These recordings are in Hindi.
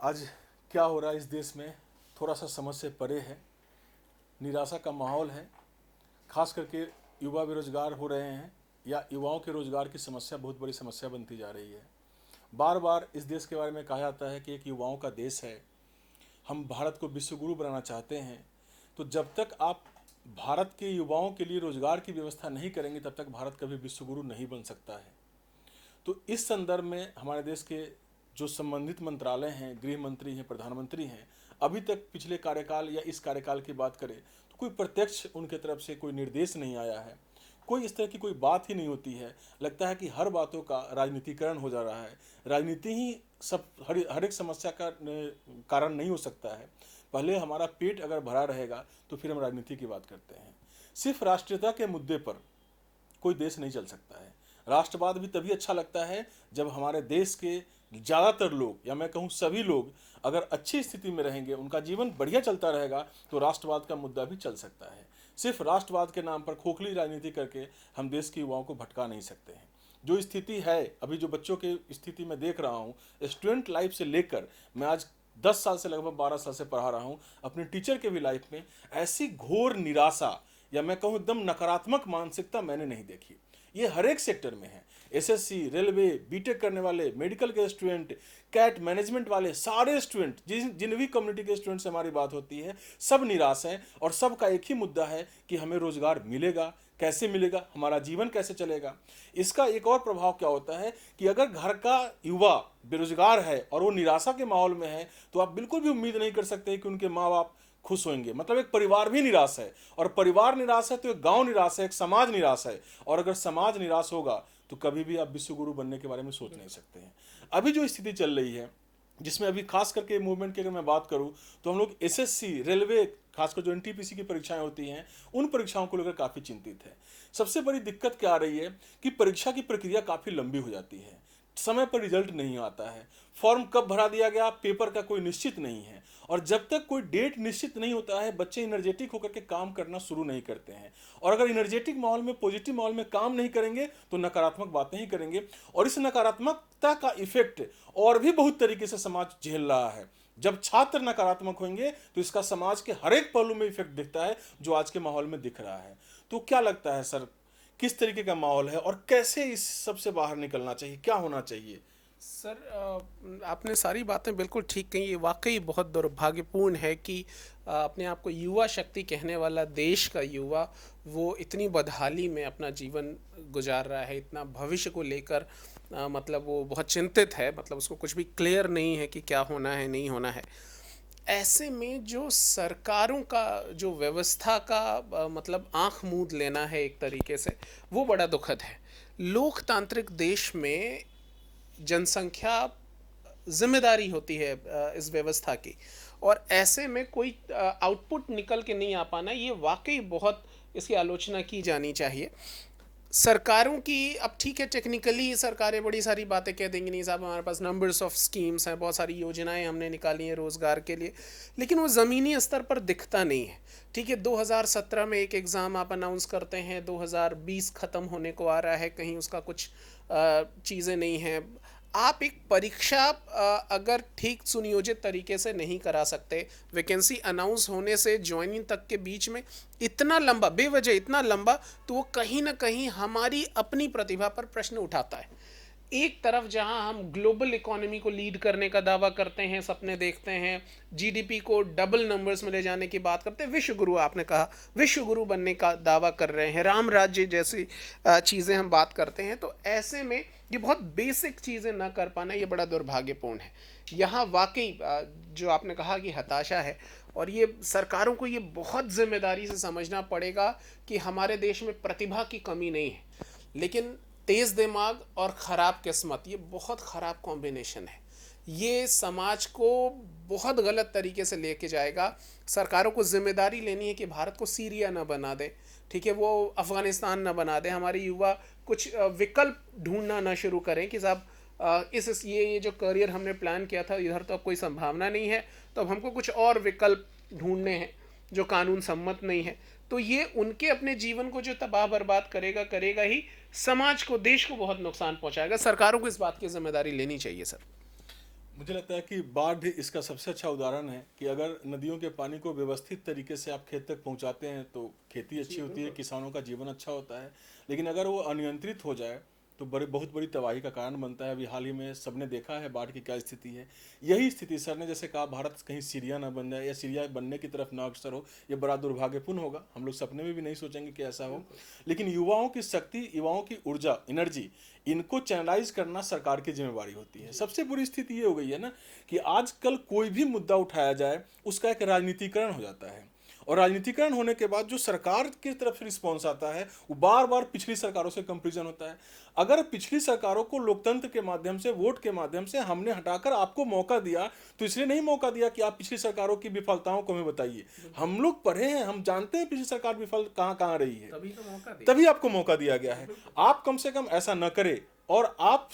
आज क्या हो रहा है इस देश में थोड़ा सा समझ से परे है। निराशा का माहौल है, खास करके युवा बेरोजगार हो रहे हैं या युवाओं के रोजगार की समस्या बहुत बड़ी समस्या बनती जा रही है। बार बार इस देश के बारे में कहा जाता है कि एक युवाओं का देश है, हम भारत को विश्वगुरु बनाना चाहते हैं। तो जब तक आप भारत के युवाओं के लिए रोजगार की व्यवस्था नहीं करेंगे तब तक भारत कभी विश्वगुरु नहीं बन सकता है। तो इस संदर्भ में हमारे देश के जो संबंधित मंत्रालय हैं, गृह मंत्री हैं, प्रधानमंत्री हैं, अभी तक पिछले कार्यकाल या इस कार्यकाल की बात करें तो कोई प्रत्यक्ष उनके तरफ से कोई निर्देश नहीं आया है, कोई इस तरह की कोई बात ही नहीं होती है। लगता है कि हर बातों का राजनीतिकरण हो जा रहा है। राजनीति ही सब हर एक समस्या का कारण नहीं हो सकता है। पहले हमारा पेट अगर भरा रहेगा तो फिर हम राजनीति की बात करते हैं। सिर्फ राष्ट्रीयता के मुद्दे पर कोई देश नहीं चल सकता है। राष्ट्रवाद भी तभी अच्छा लगता है जब हमारे देश के ज़्यादातर लोग या मैं कहूँ सभी लोग अगर अच्छी स्थिति में रहेंगे, उनका जीवन बढ़िया चलता रहेगा तो राष्ट्रवाद का मुद्दा भी चल सकता है। सिर्फ राष्ट्रवाद के नाम पर खोखली राजनीति करके हम देश के युवाओं को भटका नहीं सकते हैं। जो स्थिति है अभी, जो बच्चों की स्थिति में देख रहा हूँ, स्टूडेंट लाइफ से लेकर मैं आज 10 साल से लगभग 12 साल से पढ़ा रहा हूँ, अपने टीचर के भी लाइफ में ऐसी घोर निराशा या मैं कहूँ एकदम नकारात्मक मानसिकता मैंने नहीं देखी। ये हर एक सेक्टर में है। एसएससी, रेलवे, बीटेक करने वाले, मेडिकल के स्टूडेंट, कैट मैनेजमेंट वाले, सारे स्टूडेंट, जिन भी कम्युनिटी के स्टूडेंट से हमारी बात होती है, सब निराश हैं और सबका एक ही मुद्दा है कि हमें रोजगार मिलेगा, कैसे मिलेगा, हमारा जीवन कैसे चलेगा। इसका एक और प्रभाव क्या होता है कि अगर घर का युवा बेरोजगार है और वो निराशा के माहौल में है तो आप बिल्कुल भी उम्मीद नहीं कर सकते कि उनके माँ बाप खुश होंगे। मतलब एक परिवार भी निराश है, और परिवार निराश है तो एक गांव निराश है, एक समाज निराश है। और अगर समाज निराश होगा तो कभी भी आप विश्वगुरु बनने के बारे में सोच नहीं सकते हैं। अभी जो स्थिति चल रही है, जिसमें अभी खास करके मूवमेंट की अगर मैं बात करूं तो हम लोग एसएससी, रेलवे, खासकर जो एनटीपीसी की परीक्षाएं होती हैं, उन परीक्षाओं को लेकर काफ़ी चिंतित है। सबसे बड़ी दिक्कत क्या आ रही है कि परीक्षा की प्रक्रिया काफ़ी लंबी हो जाती है, समय पर रिजल्ट नहीं आता है, फॉर्म कब भरा दिया गया पेपर का कोई निश्चित नहीं है, और जब तक कोई डेट निश्चित नहीं होता है बच्चे एनर्जेटिक होकर के काम करना शुरू नहीं करते हैं। और अगर एनर्जेटिक माहौल में, पॉजिटिव माहौल में काम नहीं करेंगे तो नकारात्मक बातें ही करेंगे, और इस नकारात्मकता का इफेक्ट और भी बहुत तरीके से समाज झेल रहा है। जब छात्र नकारात्मक होंगे तो इसका समाज के हर एक पहलू में इफेक्ट दिखता है, जो आज के माहौल में दिख रहा है। तो क्या लगता है सर, किस तरीके का माहौल है और कैसे इस सब से बाहर निकलना चाहिए, क्या होना चाहिए? सर, आपने सारी बातें बिल्कुल ठीक कही। ये वाकई बहुत दुर्भाग्यपूर्ण है कि अपने आप को युवा शक्ति कहने वाला देश का युवा वो इतनी बदहाली में अपना जीवन गुजार रहा है, इतना भविष्य को लेकर मतलब वो बहुत चिंतित है, मतलब उसको कुछ भी क्लियर नहीं है कि क्या होना है, नहीं होना है। ऐसे में जो सरकारों का जो व्यवस्था का मतलब आंख मूंद लेना है एक तरीके से, वो बड़ा दुखद है। लोकतांत्रिक देश में जनसंख्या जिम्मेदारी होती है इस व्यवस्था की, और ऐसे में कोई आउटपुट निकल के नहीं आ पाना, ये वाकई बहुत इसकी आलोचना की जानी चाहिए। सरकारों की अब ठीक है, टेक्निकली सरकारें बड़ी सारी बातें कह देंगी, नहीं साहब हमारे पास नंबर्स ऑफ स्कीम्स हैं, बहुत सारी योजनाएं हमने निकाली हैं रोज़गार के लिए, लेकिन वो ज़मीनी स्तर पर दिखता नहीं है। ठीक है, 2017 में एक एग्ज़ाम आप अनाउंस करते हैं, 2020 ख़त्म होने को आ रहा है, कहीं उसका कुछ चीज़ें नहीं हैं। आप एक परीक्षा अगर ठीक सुनियोजित तरीके से नहीं करा सकते, वैकेंसी अनाउंस होने से ज्वाइनिंग तक के बीच में इतना लंबा, बेवजह इतना लंबा, तो वो कहीं ना कहीं हमारी अपनी प्रतिभा पर प्रश्न उठाता है। एक तरफ जहां हम ग्लोबल इकोनॉमी को लीड करने का दावा करते हैं, सपने देखते हैं, जीडीपी को डबल नंबर्स में ले जाने की बात करते हैं, विश्व गुरु, आपने कहा विश्व गुरु बनने का दावा कर रहे हैं, राम राज्य जैसी चीज़ें हम बात करते हैं, तो ऐसे में ये बहुत बेसिक चीज़ें ना कर पाना ये बड़ा दुर्भाग्यपूर्ण है। यहाँ वाकई जो आपने कहा कि हताशा है, और ये सरकारों को ये बहुत जिम्मेदारी से समझना पड़ेगा कि हमारे देश में प्रतिभा की कमी नहीं है, लेकिन तेज़ दिमाग और ख़राब किस्मत, ये बहुत ख़राब कॉम्बिनेशन है। ये समाज को बहुत गलत तरीके से लेके जाएगा। सरकारों को जिम्मेदारी लेनी है कि भारत को सीरिया ना बना दे, ठीक है, वो अफ़गानिस्तान ना बना दे। हमारे युवा कुछ विकल्प ढूंढना ना शुरू करें कि साहब इस ये जो करियर हमने प्लान किया था इधर तो अब कोई संभावना नहीं है, तो अब हमको कुछ और विकल्प ढूंढने हैं जो कानून सम्मत नहीं है। तो ये उनके अपने जीवन को जो तबाह बर्बाद करेगा करेगा ही, समाज को, देश को बहुत नुकसान पहुंचाएगा। सरकारों को इस बात की जिम्मेदारी लेनी चाहिए सर। मुझे लगता है कि बाढ़ इसका सबसे अच्छा उदाहरण है कि अगर नदियों के पानी को व्यवस्थित तरीके से आप खेत तक पहुंचाते हैं तो खेती अच्छी होती है, किसानों का जीवन अच्छा होता है। लेकिन अगर वो अनियंत्रित हो जाए तो बहुत बड़ी तबाही का कारण बनता है। अभी हाल ही में सबने देखा है बाढ़ की क्या स्थिति है। यही स्थिति सर ने जैसे कहा, भारत कहीं सीरिया ना बन जाए या सीरिया बनने की तरफ ना अग्रसर हो, ये बड़ा दुर्भाग्यपूर्ण होगा। हम लोग सपने में भी नहीं सोचेंगे कि ऐसा हो। लेकिन युवाओं की शक्ति, युवाओं की ऊर्जा, एनर्जी, इनको चैनलाइज करना सरकार की जिम्मेवारी होती है। सबसे बुरी स्थिति ये हो गई है ना कि आजकल कोई भी मुद्दा उठाया जाए उसका एक राजनीतिकरण हो जाता है, और राजनीतिकरण होने के बाद जो सरकार की तरफ से रिस्पॉन्स आता है वो बार बार पिछली सरकारों से कंपेरिजन होता है। अगर पिछली सरकारों को लोकतंत्र के माध्यम से, वोट के माध्यम से हमने हटाकर आपको मौका दिया, तो इसलिए नहीं मौका दिया कि आप पिछली सरकारों की विफलताओं को हमें बताइए। हम लोग पढ़े हैं, हम जानते हैं पिछली सरकार विफल कहाँ कहाँ रही है, तभी आपको मौका दिया गया है। आप कम से कम ऐसा न करें, और आप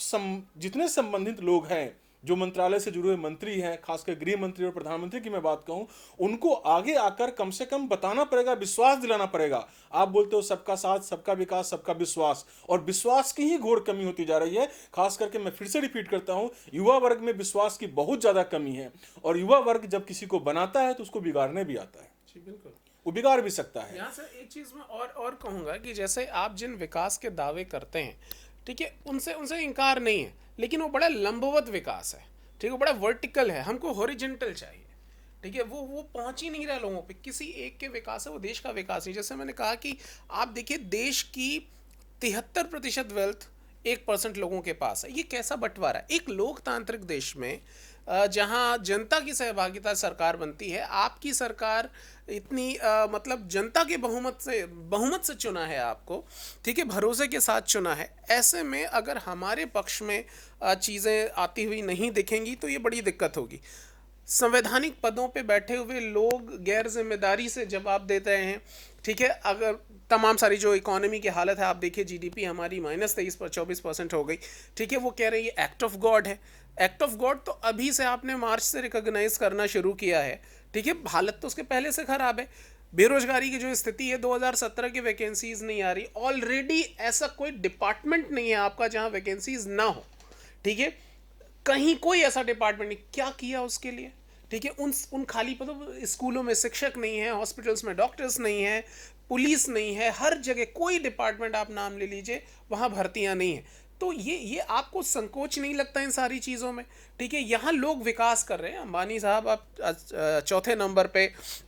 जितने संबंधित लोग हैं, जो मंत्रालय से जुड़े हुए मंत्री हैं, खासकर गृह मंत्री और प्रधानमंत्री की मैं बात कहूं, उनको आगे आकर कम से कम बताना पड़ेगा, विश्वास दिलाना पड़ेगा। आप बोलते हो सबका साथ, सबका विकास, सबका विश्वास, और विश्वास की ही घोर कमी होती जा रही है। खास करके मैं फिर से रिपीट करता हूं, युवा वर्ग में विश्वास की बहुत ज्यादा कमी है। और युवा वर्ग जब किसी को बनाता है तो उसको बिगाड़ने भी आता है। जी बिल्कुल, वो बिगाड़ भी सकता है। यहाँ से एक चीज़ मैं और कहूँगा कि जैसे आप जिन विकास के दावे करते हैं, ठीक है, उनसे उनसे इनकार नहीं है, लेकिन वो बड़ा लंबवत विकास है, ठीक है, वो बड़ा वर्टिकल है। हमको हॉरिजेंटल चाहिए, ठीक है। वो पहुंच ही नहीं रहा लोगों पे। किसी एक के विकास है वो देश का विकास नहीं। जैसे मैंने कहा कि आप देखिए, देश की 73% वेल्थ 1% लोगों के पास है। ये कैसा बंटवारा है? एक लोकतांत्रिक देश में जहां जनता की सहभागिता सरकार बनती है, आपकी सरकार इतनी मतलब जनता के बहुमत से चुना है आपको, ठीक है, भरोसे के साथ चुना है। ऐसे में अगर हमारे पक्ष में चीज़ें आती हुई नहीं दिखेंगी तो ये बड़ी दिक्कत होगी। संवैधानिक पदों पे बैठे हुए लोग गैर जिम्मेदारी से जवाब देते हैं, ठीक है। अगर तमाम सारी जो इकोनॉमी की हालत है, आप देखिए जीडीपी हमारी -24% हो गई, ठीक है। वो कह रहे हैं ये एक्ट ऑफ गॉड है। एक्ट ऑफ गॉड तो अभी से आपने मार्च से रिकॉग्नाइज करना शुरू किया है, ठीक है। हालत तो उसके पहले से खराब है। बेरोजगारी की जो स्थिति है, 2017 की वैकेंसीज नहीं आ रही। ऑलरेडी ऐसा कोई डिपार्टमेंट नहीं है आपका जहां वैकेंसीज ना हो, ठीक है। कहीं कोई ऐसा डिपार्टमेंट नहीं। क्या किया उसके लिए, ठीक है। उन खाली पदों, स्कूलों में शिक्षक नहीं है, हॉस्पिटल्स में डॉक्टर्स नहीं है, पुलिस नहीं है, हर जगह कोई डिपार्टमेंट आप नाम ले लीजिए, वहाँ भर्तियाँ नहीं है। तो ये आपको संकोच नहीं लगता इन सारी चीज़ों में, ठीक है। यहाँ लोग विकास कर रहे हैं। अंबानी साहब आप चौथे नंबर पे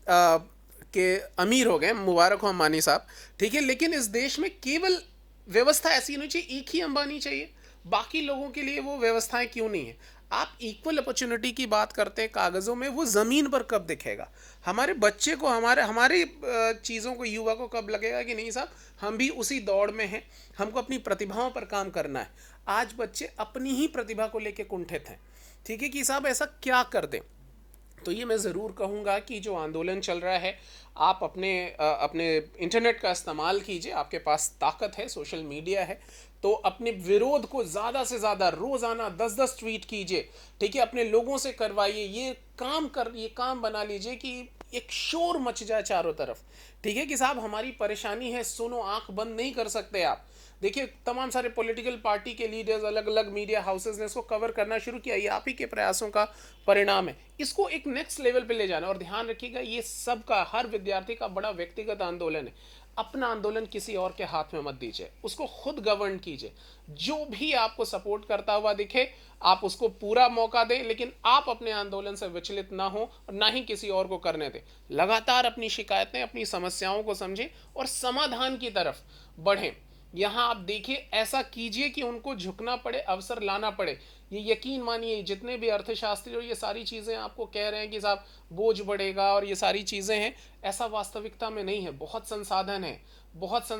के अमीर हो गए, मुबारक हो अंबानी साहब, ठीक है। लेकिन इस देश में केवल व्यवस्था ऐसी नहीं चाहिए, एक ही अंबानी चाहिए, बाकी लोगों के लिए वो व्यवस्थाएं क्यों नहीं है? आप इक्वल अपॉर्चुनिटी की बात करते हैं कागज़ों में, वो ज़मीन पर कब दिखेगा? हमारे बच्चे को, हमारी चीज़ों को, युवा को कब लगेगा कि नहीं साहब हम भी उसी दौड़ में हैं, हमको अपनी प्रतिभाओं पर काम करना है। आज बच्चे अपनी ही प्रतिभा को लेकर कुंठित हैं, ठीक है, कि साहब ऐसा क्या कर दें। तो ये मैं ज़रूर कहूँगा कि जो आंदोलन चल रहा है, आप अपने इंटरनेट का इस्तेमाल कीजिए, आपके पास ताकत है, सोशल मीडिया है, तो अपने विरोध को ज़्यादा से ज़्यादा रोज़ाना 10-10 ट्वीट कीजिए, ठीक है। अपने लोगों से करवाइए, ये काम बना लीजिए कि एक शोर मच जाए चारों तरफ, ठीक है, कि साहब हमारी परेशानी है, सुनो, आंख बंद नहीं कर सकते आप। देखिए, तमाम सारे पॉलिटिकल पार्टी के लीडर्स, अलग अलग मीडिया हाउसेस ने इसको कवर करना शुरू किया। ये आप ही के प्रयासों का परिणाम है। इसको एक नेक्स्ट लेवल पे ले जाना, और ध्यान रखिएगा ये सबका, हर विद्यार्थी का बड़ा व्यक्तिगत आंदोलन है। अपना आंदोलन किसी और के हाथ में मत दीजिए, उसको खुद गवर्न कीजिए। जो भी आपको सपोर्ट करता हुआ दिखे, आप उसको पूरा मौका दें, लेकिन आप अपने आंदोलन से विचलित ना हो और ना ही किसी और को करने दें। लगातार अपनी शिकायतें, अपनी समस्याओं को समझें और समाधान की तरफ बढ़ें। यहाँ आप देखिए, ऐसा कीजिए कि उनको झुकना पड़े, अवसर लाना पड़े। ये यकीन मानिए, जितने भी अर्थशास्त्री और ये सारी चीज़ें आपको कह रहे हैं कि साहब बोझ बढ़ेगा और ये सारी चीज़ें हैं, ऐसा वास्तविकता में नहीं है। बहुत संसाधन है,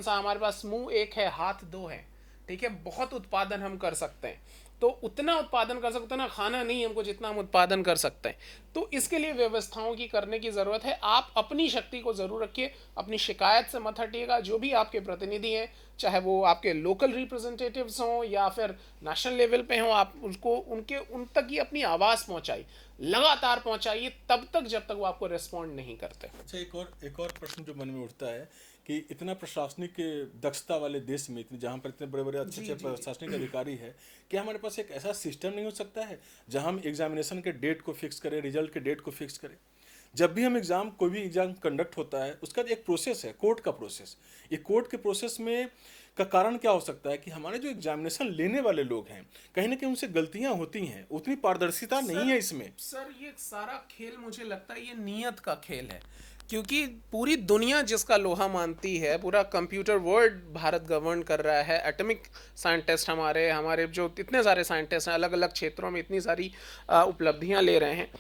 हमारे पास मुंह एक है, हाथ दो है, ठीक है। बहुत उत्पादन हम कर सकते हैं, तो उतना उत्पादन कर सकते, उतना खाना नहीं हमको जितना हम उत्पादन कर सकते हैं। तो इसके लिए व्यवस्थाओं की करने की ज़रूरत है। आप अपनी शक्ति को ज़रूर रखिए, अपनी शिकायत से मत हटिएगा। जो भी आपके प्रतिनिधि हैं, चाहे वो आपके लोकल रिप्रेजेंटेटिव्स हों या फिर नेशनल लेवल पे हों, आप उसको उन तक ही अपनी आवाज़ पहुंचाइए, लगातार पहुंचाइए, तब तक जब तक वो आपको रिस्पॉन्ड नहीं करते। अच्छा, एक और प्रश्न जो मन में उठता है कि इतना प्रशासनिक दक्षता वाले देश में, इतने जहाँ पर इतने बड़े बड़े अच्छे अच्छे प्रशासनिक अधिकारी है, कि हमारे पास एक ऐसा सिस्टम नहीं हो सकता है जहाँ हम एग्जामिनेशन के डेट को फिक्स करें, रिजल्ट के डेट को फिक्स करें। जब भी हम एग्ज़ाम, कोई भी एग्ज़ाम कंडक्ट होता है, उसका एक प्रोसेस है, कोर्ट का प्रोसेस। ये कोर्ट के प्रोसेस में का कारण क्या हो सकता है कि हमारे जो एग्जामिनेशन लेने वाले लोग हैं, कहीं ना कहीं उनसे गलतियां होती हैं, उतनी पारदर्शिता नहीं है इसमें। सर ये सारा खेल मुझे लगता है ये नियत का खेल है, क्योंकि पूरी दुनिया जिसका लोहा मानती है, पूरा कंप्यूटर वर्ल्ड भारत गवर्न कर रहा है, एटॉमिक साइंटिस्ट हमारे हमारे जो इतने सारे साइंटिस्ट हैं अलग अलग क्षेत्रों में, इतनी सारी उपलब्धियां ले रहे हैं,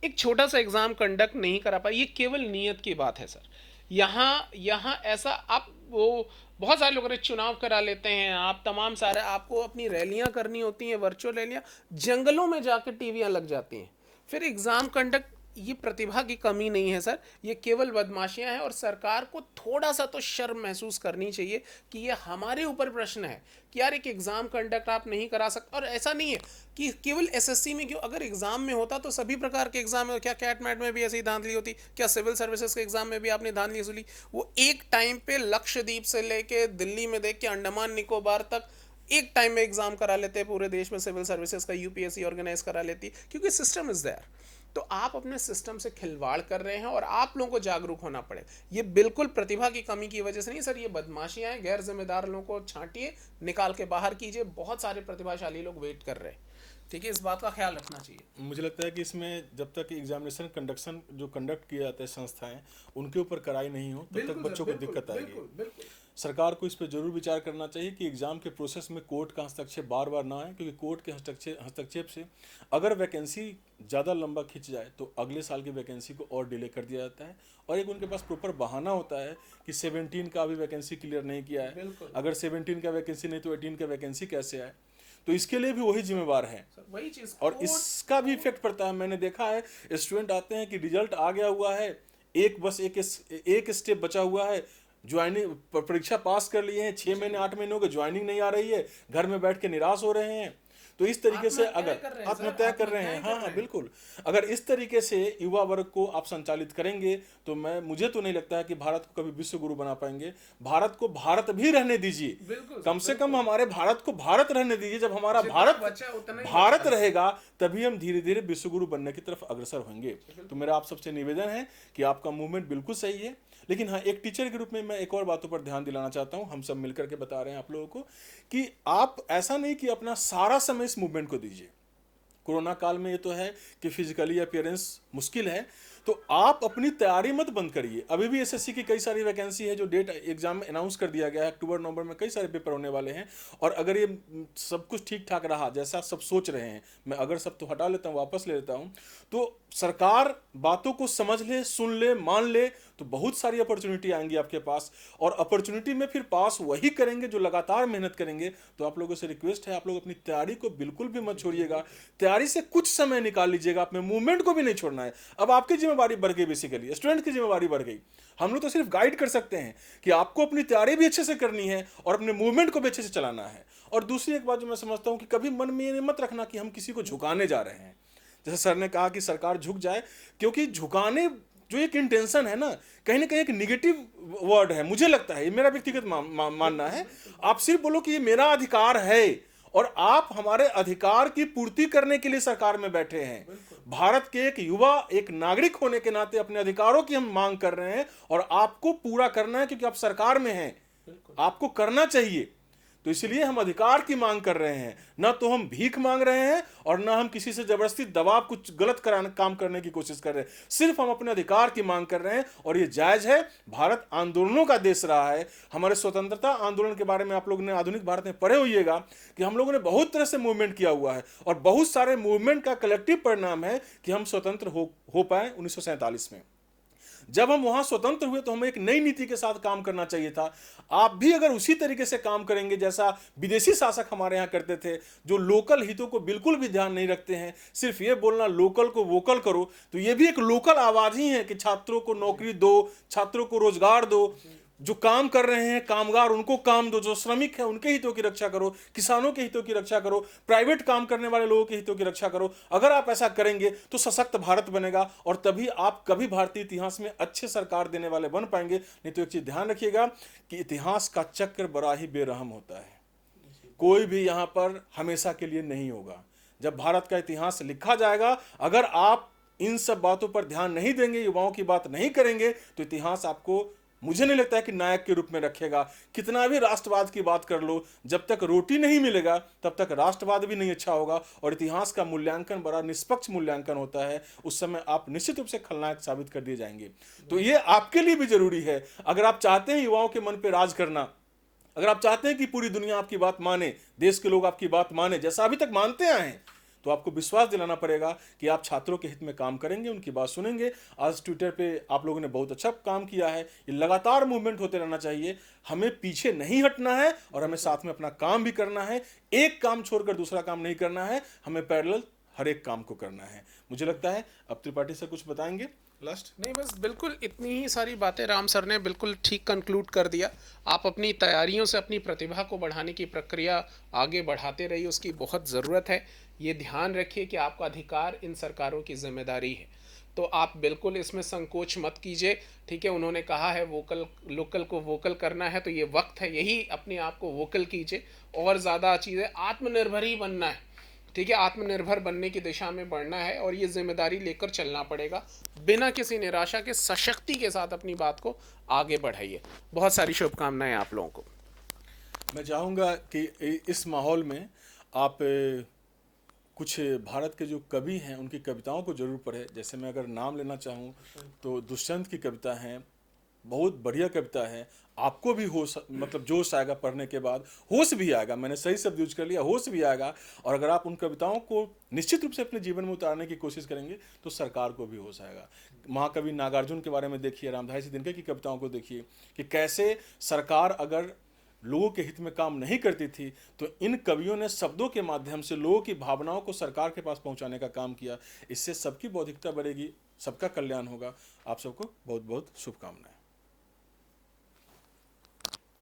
एक छोटा सा एग्ज़ाम कंडक्ट नहीं करा पाए, ये केवल नियत की बात है सर। यहाँ ऐसा आप वो बहुत सारे लोग चुनाव करा लेते हैं, आप तमाम सारे आपको अपनी रैलियां करनी होती हैं, वर्चुअल रैलियां, जंगलों में जाकर टीवियां लग जाती हैं, फिर एग्ज़ाम कंडक्ट। ये प्रतिभा की कमी नहीं है सर, ये केवल बदमाशियां हैं, और सरकार को थोड़ा सा तो शर्म महसूस करनी चाहिए कि ये हमारे ऊपर प्रश्न है कि यार एक एग्ज़ाम कंडक्ट आप नहीं करा सकते। और ऐसा नहीं है कि केवल एसएससी में, क्यों, अगर एग्ज़ाम में होता तो सभी प्रकार के एग्ज़ाम में, क्या कैट मैट में भी ऐसी धांधली होती, क्या सिविल सर्विसेज के एग्ज़ाम में भी आपने धांधली सुनी? वो एक टाइम पे लक्षद्वीप से लेके दिल्ली में देख के अंडमान निकोबार तक एक टाइम में एग्ज़ाम करा लेते हैं पूरे देश में, सिविल सर्विसेज का यूपीएससी ऑर्गेनाइज करा लेती, क्योंकि सिस्टम इज़ देयर। तो आप अपने सिस्टम से खिलवाड़ कर रहे हैं और आप लोगों को जागरूक होना पड़े। ये बिल्कुल प्रतिभा की कमी की वजह से नहीं सर, ये बदमाशियां हैं। गैर जिम्मेदार लोगों को छांटिए, निकाल के बाहर कीजिए, बहुत सारे प्रतिभाशाली लोग वेट कर रहे हैं। ठीक है, इस बात का ख्याल रखना चाहिए। मुझे लगता है कि इसमें जब तक एग्जामिनेशन जो कंडक्ट किया जाता है संस्थाएं, उनके ऊपर कड़ाई नहीं हो, तब तक बच्चों को दिक्कत आएगी। सरकार को इस पर जरूर विचार करना चाहिए कि एग्ज़ाम के प्रोसेस में कोर्ट का हस्तक्षेप बार बार ना आए, क्योंकि कोर्ट के हस्तक्षेप से अगर वैकेंसी ज़्यादा लंबा खिंच जाए तो अगले साल की वैकेंसी को और डिले कर दिया जाता है, और एक उनके पास प्रॉपर बहाना होता है कि 17 का अभी वैकेंसी क्लियर नहीं किया है, अगर 17 का वैकेंसी नहीं तो 18 का वैकेंसी कैसे आए। तो इसके लिए भी वही जिम्मेवार है, वही चीज़, और इसका भी इफेक्ट पड़ता है। मैंने देखा है स्टूडेंट आते हैं कि रिजल्ट आ गया हुआ है, एक स्टेप बचा हुआ है, ज्वाइनिंग परीक्षा पास कर लिए हैं, 6 महीने 8 महीने हो गए, ज्वाइनिंग नहीं आ रही है, घर में बैठ के निराश हो रहे हैं। तो इस तरीके से अगर आत्महत्या कर रहे हैं, हाँ बिल्कुल, अगर इस तरीके से युवा वर्ग को आप संचालित करेंगे तो मुझे तो नहीं लगता है कि भारत को कभी विश्व गुरु बना पाएंगे। भारत को भारत भी रहने दीजिए, कम से कम हमारे भारत को भारत रहने दीजिए। जब हमारा भारत रहेगा तभी हम धीरे धीरे विश्व गुरु बनने की तरफ अग्रसर होंगे। तो मेरा आप सबसे निवेदन है कि आपका मूवमेंट बिल्कुल सही है, लेकिन हाँ, एक टीचर के रूप में मैं एक और बातों पर ध्यान दिलाना चाहता हूँ। हम सब मिलकर के बता रहे हैं आप लोगों को कि आप ऐसा नहीं कि अपना सारा समय इस मूवमेंट को दीजिए। कोरोना काल में ये तो है कि फिजिकली अपीयरेंस मुश्किल है, तो आप अपनी तैयारी मत बंद करिए। अभी भी एसएससी की कई सारी वैकेंसी है, जो डेट एग्जाम अनाउंस कर दिया गया है, अक्टूबर नवंबर में कई सारे पेपर होने वाले हैं। और अगर ये सब कुछ ठीक ठाक रहा जैसा सब सोच रहे हैं, मैं अगर सब तो हटा लेता हूँ, वापस ले लेता हूँ, तो सरकार बातों को समझ ले, सुन ले, मान ले, तो बहुत सारी अपॉर्चुनिटी आएंगी आपके पास। और अपॉर्चुनिटी में फिर पास वही करेंगे जो लगातार मेहनत करेंगे। तो आप लोगों से रिक्वेस्ट है, आप लोग अपनी तैयारी को बिल्कुल भी मत छोड़िएगा, तैयारी से कुछ समय निकाल लीजिएगा, अपने मूवमेंट को भी नहीं छोड़ना है। अब आपकी जिम्मेवारी बढ़ गई, बेसिकली स्टूडेंट की जिम्मेवारी बढ़ गई। हम लोग तो सिर्फ गाइड कर सकते हैं कि आपको अपनी तैयारी भी अच्छे से करनी है और अपने मूवमेंट को भी अच्छे से चलाना है। और दूसरी एक बात जो मैं समझता हूं कि कभी मन में ये मत रखना कि हम किसी को झुकाने जा रहे हैं। जैसे सर ने कहा कि सरकार झुक जाए, क्योंकि झुकाने जो एक इंटेंशन है ना कहीं एक निगेटिव वर्ड है, मुझे लगता है, ये मेरा व्यक्तिगत मानना है। आप सिर्फ बोलो कि ये मेरा अधिकार है, और आप हमारे अधिकार की पूर्ति करने के लिए सरकार में बैठे हैं। भारत के एक युवा, एक नागरिक होने के नाते अपने अधिकारों की हम मांग कर रहे हैं, और आपको पूरा करना है, क्योंकि आप सरकार में हैं, आपको करना चाहिए। तो इसलिए हम अधिकार की मांग कर रहे हैं, ना तो हम भीख मांग रहे हैं और ना हम किसी से जबरदस्ती दबाव कुछ गलत काम करने की कोशिश कर रहे हैं। सिर्फ हम अपने अधिकार की मांग कर रहे हैं, और ये जायज है। भारत आंदोलनों का देश रहा है। हमारे स्वतंत्रता आंदोलन के बारे में आप लोगों ने आधुनिक भारत में पढ़े होइएगा कि हम लोगों ने बहुत तरह से मूवमेंट किया हुआ है, और बहुत सारे मूवमेंट का कलेक्टिव परिणाम है कि हम स्वतंत्र हो पाए 1947 में। जब हम वहां स्वतंत्र हुए तो हमें एक नई नीति के साथ काम करना चाहिए था। आप भी अगर उसी तरीके से काम करेंगे जैसा विदेशी शासक हमारे यहाँ करते थे, जो लोकल हितों को बिल्कुल भी ध्यान नहीं रखते हैं, सिर्फ ये बोलना लोकल को वोकल करो, तो ये भी एक लोकल आवाज ही है कि छात्रों को नौकरी दो, छात्रों को रोजगार दो। जो काम कर रहे हैं कामगार उनको काम दो, जो श्रमिक हैं उनके हितों की रक्षा करो, किसानों के हितों की रक्षा करो, प्राइवेट काम करने वाले लोगों के हितों की रक्षा करो। अगर आप ऐसा करेंगे तो सशक्त भारत बनेगा और तभी आप कभी भारतीय इतिहास में अच्छे सरकार देने वाले बन पाएंगे। नहीं तो एक चीज ध्यान रखिएगा कि इतिहास का चक्र बड़ा ही बेरहम होता है, कोई भी यहां पर हमेशा के लिए नहीं होगा। जब भारत का इतिहास लिखा जाएगा, अगर आप इन सब बातों पर ध्यान नहीं देंगे, युवाओं की बात नहीं करेंगे, तो इतिहास आपको, मुझे नहीं लगता है कि नायक के रूप में रखेगा। कितना भी राष्ट्रवाद की बात कर लो, जब तक रोटी नहीं मिलेगा तब तक राष्ट्रवाद भी नहीं अच्छा होगा। और इतिहास का मूल्यांकन बड़ा निष्पक्ष मूल्यांकन होता है, उस समय आप निश्चित रूप से खलनायक साबित कर दिए जाएंगे। तो ये आपके लिए भी जरूरी है। अगर आप चाहते हैं युवाओं के मन पर राज करना, अगर आप चाहते हैं कि पूरी दुनिया आपकी बात माने, देश के लोग आपकी बात माने जैसा अभी तक मानते आए हैं, तो आपको विश्वास दिलाना पड़ेगा कि आप छात्रों के हित में काम करेंगे, उनकी बात सुनेंगे। आज ट्विटर पे आप लोगों ने बहुत अच्छा काम किया है। ये लगातार मूवमेंट होते रहना चाहिए, हमें पीछे नहीं हटना है और हमें साथ में अपना काम भी करना है। एक काम छोड़कर दूसरा काम नहीं करना है, हमें पैरेलल हर एक काम को करना है। मुझे लगता है अब त्रिपाठी सर कुछ बताएंगे लास्ट। नहीं, बस बिल्कुल इतनी ही सारी बातें राम सर ने बिल्कुल ठीक कंक्लूड कर दिया। आप अपनी तैयारियों से अपनी प्रतिभा को बढ़ाने की प्रक्रिया आगे बढ़ाते रहिए, उसकी बहुत ज़रूरत है। ये ध्यान रखिए कि आपका अधिकार इन सरकारों की जिम्मेदारी है, तो आप बिल्कुल इसमें संकोच मत कीजिए। ठीक है, उन्होंने कहा है वोकल लोकल को वोकल करना है, तो ये वक्त है, यही अपने आप को वोकल कीजिए। और ज़्यादा चीज़ें, आत्मनिर्भर ही बनना है। ठीक है, आत्मनिर्भर बनने की दिशा में बढ़ना है और ये जिम्मेदारी लेकर चलना पड़ेगा। बिना किसी निराशा के सशक्ति के साथ अपनी बात को आगे बढ़ाइए। बहुत सारी शुभकामनाएं आप लोगों को। मैं चाहूँगा कि इस माहौल में आप कुछ भारत के जो कवि हैं उनकी कविताओं को जरूर पढ़ें। जैसे मैं अगर नाम लेना चाहूँ तो दुष्यंत की कविता है, बहुत बढ़िया कविता है। आपको भी मतलब जोश आएगा पढ़ने के बाद, होश भी आएगा, मैंने सही शब्द यूज कर लिया, होश भी आएगा। और अगर आप उन कविताओं को निश्चित रूप से अपने जीवन में उतारने की कोशिश करेंगे तो सरकार को भी होश आएगा। महाकवि नागार्जुन के बारे में देखिए, रामधारी सिंह दिनकर की कविताओं को देखिए कि कैसे सरकार अगर लोगों के हित में काम नहीं करती थी तो इन कवियों ने शब्दों के माध्यम से लोगों की भावनाओं को सरकार के पास पहुंचाने का काम किया। इससे सबकी बौद्धिकता बढ़ेगी, सबका कल्याण होगा। आप सबको बहुत बहुत शुभकामनाएं।